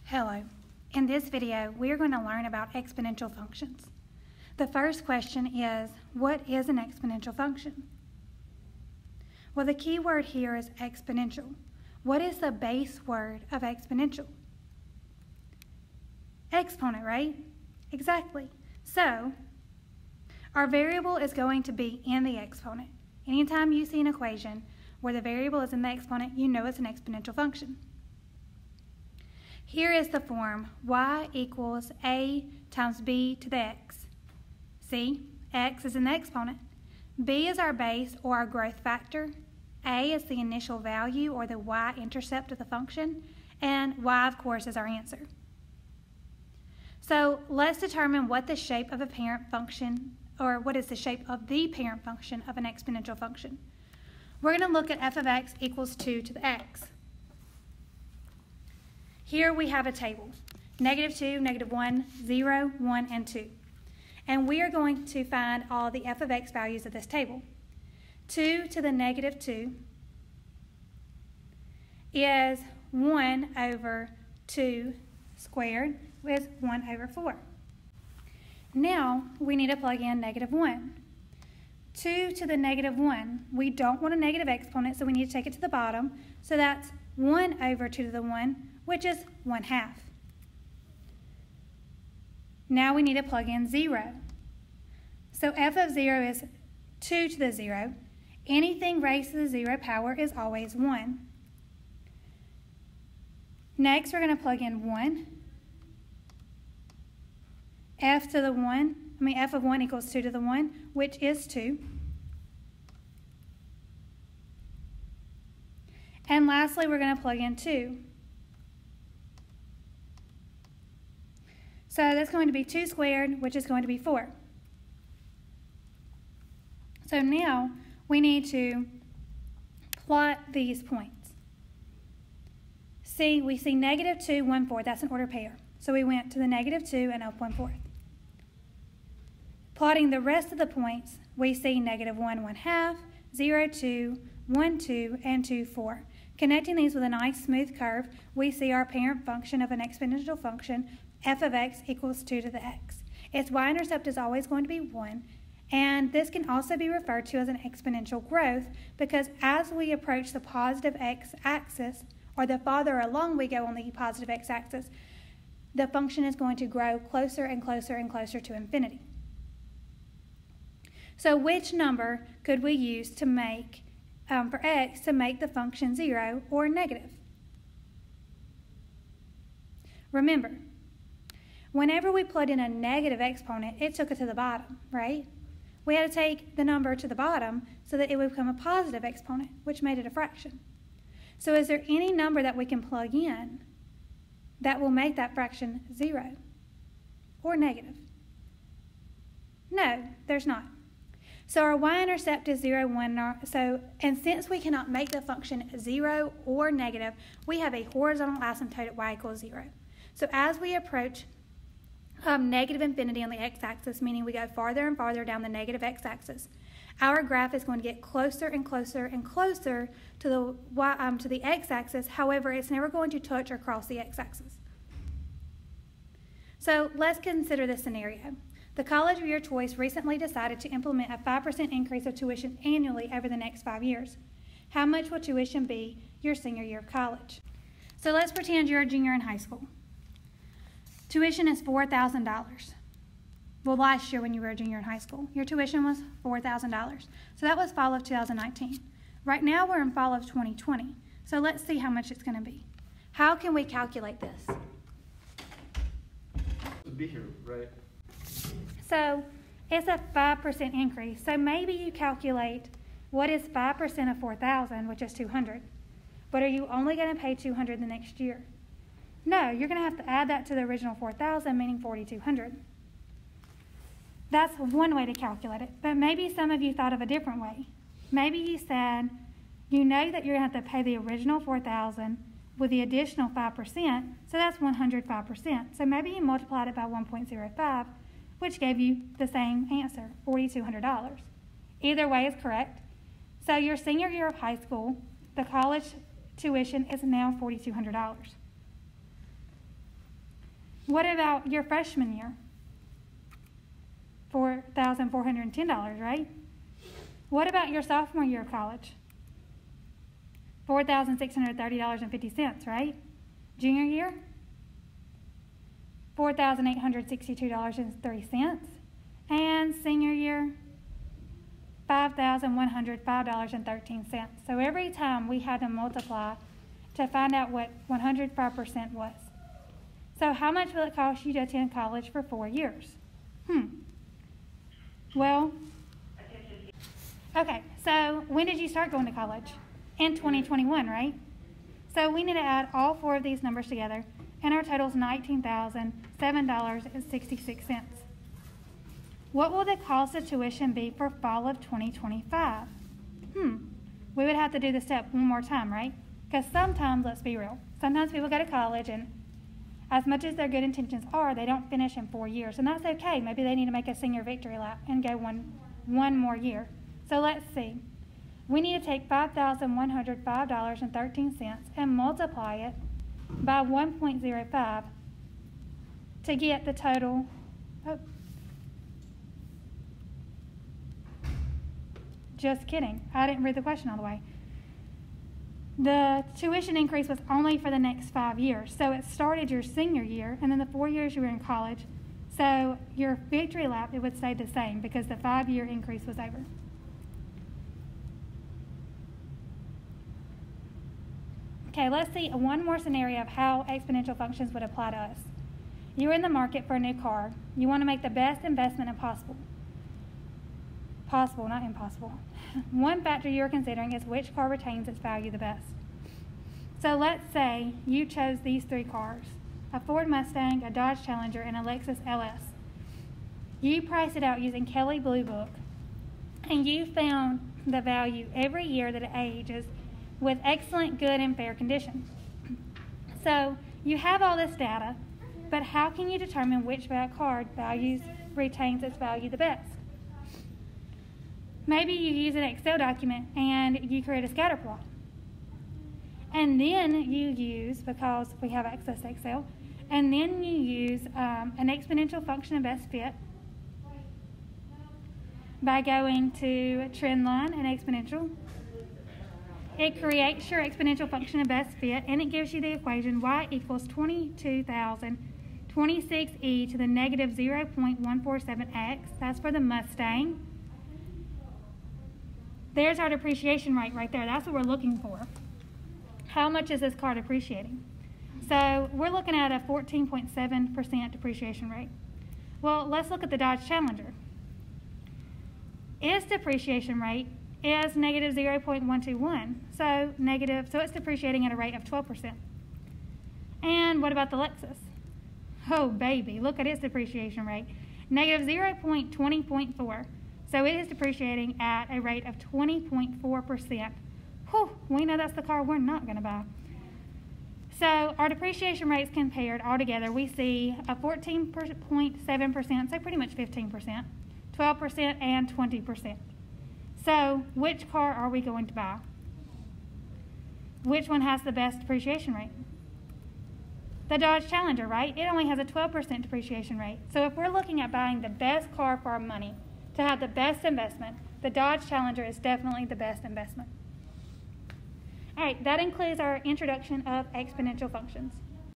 Hello. In this video, we are going to learn about exponential functions. The first question is, what is an exponential function? Well, the key word here is exponential. What is the base word of exponential? Exponent, right? Exactly. So, our variable is going to be in the exponent. Anytime you see an equation where the variable is in the exponent, you know it's an exponential function. Here is the form y equals a times b to the x. See, x is in the exponent. B is our base or our growth factor. A is the initial value or the y-intercept of the function. And y, of course, is our answer. So let's determine what the shape of a parent function, or what is the shape of the parent function of an exponential function. We're going to look at f of x equals 2 to the x. Here we have a table, -2, -1, 0, 1, and 2. And we are going to find all the f of x values of this table. 2 to the -2 is 1 over 2 squared, which is 1 over 4. Now we need to plug in -1. 2 to the -1, we don't want a negative exponent, so we need to take it to the bottom. So that's 1 over 2 to the 1, which is 1/2. Now we need to plug in 0. So f of 0 is 2 to the 0. Anything raised to the 0 power is always 1. Next, we're going to plug in 1. F of 1 equals 2 to the 1, which is 2. And lastly, we're going to plug in 2. So that's going to be 2 squared, which is going to be 4. So now we need to plot these points. See, we see -2, 1/4. That's an order pair. So we went to the -2 and up 1/4. Plotting the rest of the points, we see -1, 1/2, 0, 2, 1, 2, and 2, 4. Connecting these with a nice smooth curve, we see our parent function of an exponential function, f of x equals 2 to the x. Its y-intercept is always going to be 1, and this can also be referred to as an exponential growth because as we approach the positive x-axis, or the farther along we go on the positive x-axis, the function is going to grow closer and closer and closer to infinity. So which number could we use to make, for x, to make the function 0 or negative? Remember, whenever we put in a negative exponent, it took it to the bottom, right? We had to take the number to the bottom so that it would become a positive exponent, which made it a fraction. So is there any number that we can plug in that will make that fraction 0 or negative? No, there's not. So our y-intercept is 0, 1, and since we cannot make the function 0 or negative, we have a horizontal asymptote at y equals 0. So as we approach negative infinity on the x-axis, meaning we go farther and farther down the negative x-axis, our graph is going to get closer and closer and closer to the x-axis. However, it's never going to touch or cross the x-axis. So let's consider this scenario. The college of your choice recently decided to implement a 5% increase of tuition annually over the next 5 years. How much will tuition be your senior year of college? So let's pretend you're a junior in high school. Tuition is $4,000. Well, last year when you were a junior in high school, your tuition was $4,000. So that was fall of 2019. Right now we're in fall of 2020. So let's see how much it's going to be. How can we calculate this? To be here, right? So it's a 5% increase. So maybe you calculate what is 5% of 4,000, which is 200. But are you only going to pay 200 the next year? No, you're going to have to add that to the original 4,000, meaning 4,200. That's one way to calculate it. But maybe some of you thought of a different way. Maybe you said, you know that you're going to have to pay the original 4,000 with the additional 5%, so that's 105%. So maybe you multiplied it by 1.05, which gave you the same answer, $4,200. Either way is correct. So your senior year of high school, the college tuition is now $4,200. What about your freshman year? $4,410, right? What about your sophomore year of college? $4,630.50, right? Junior year? $4,862.30. And senior year? $5,105.13. So every time we had to multiply to find out what 105% was. So how much will it cost you to attend college for 4 years? Well, okay, so when did you start going to college? In 2021, right? So we need to add all 4 of these numbers together, and our total is $19,007.66. What will the cost of tuition be for fall of 2025? We would have to do the step one more time, right? Because sometimes, let's be real, sometimes people go to college and as much as their good intentions are, they don't finish in 4 years, and that's okay. Maybe they need to make a senior victory lap and go one more year. So let's see. We need to take $5,105.13 and multiply it by 1.05 to get the total. Just kidding. I didn't read the question all the way. The tuition increase was only for the next 5 years. So it started your senior year, and then the 4 years you were in college. So your victory lap, it would stay the same because the 5-year increase was over. Okay, let's see one more scenario of how exponential functions would apply to us. You're in the market for a new car. You want to make the best investment possible. Possible, not impossible. One factor you're considering is which car retains its value the best. So let's say you chose these 3 cars, a Ford Mustang, a Dodge Challenger, and a Lexus LS. You priced it out using Kelley Blue Book, and you found the value every year that it ages with excellent, good, and fair condition. So you have all this data, but how can you determine which car retains its value the best? Maybe you use an Excel document and you create a scatter plot. And then you use, because we have access to Excel, and then you use an exponential function of best fit by going to trend line and exponential. It creates your exponential function of best fit, and it gives you the equation y equals 22,026e to the negative 0.147x. That's for the Mustang. There's our depreciation rate right there. That's what we're looking for. How much is this car depreciating? So we're looking at a 14.7% depreciation rate. Well, let's look at the Dodge Challenger. Its depreciation rate is negative 0.121. So it's depreciating at a rate of 12%. And what about the Lexus? Oh, baby, look at its depreciation rate. Negative 0.20.4. So it is depreciating at a rate of 20.4%. Whew, we know that's the car we're not going to buy. So our depreciation rates compared all together, we see a 14.7%, so pretty much 15%, 12%, and 20%. So which car are we going to buy? Which one has the best depreciation rate? The Dodge Challenger, right? It only has a 12% depreciation rate. So if we're looking at buying the best car for our money, to have the best investment, the Dodge Challenger is definitely the best investment. All right, that includes our introduction of exponential functions.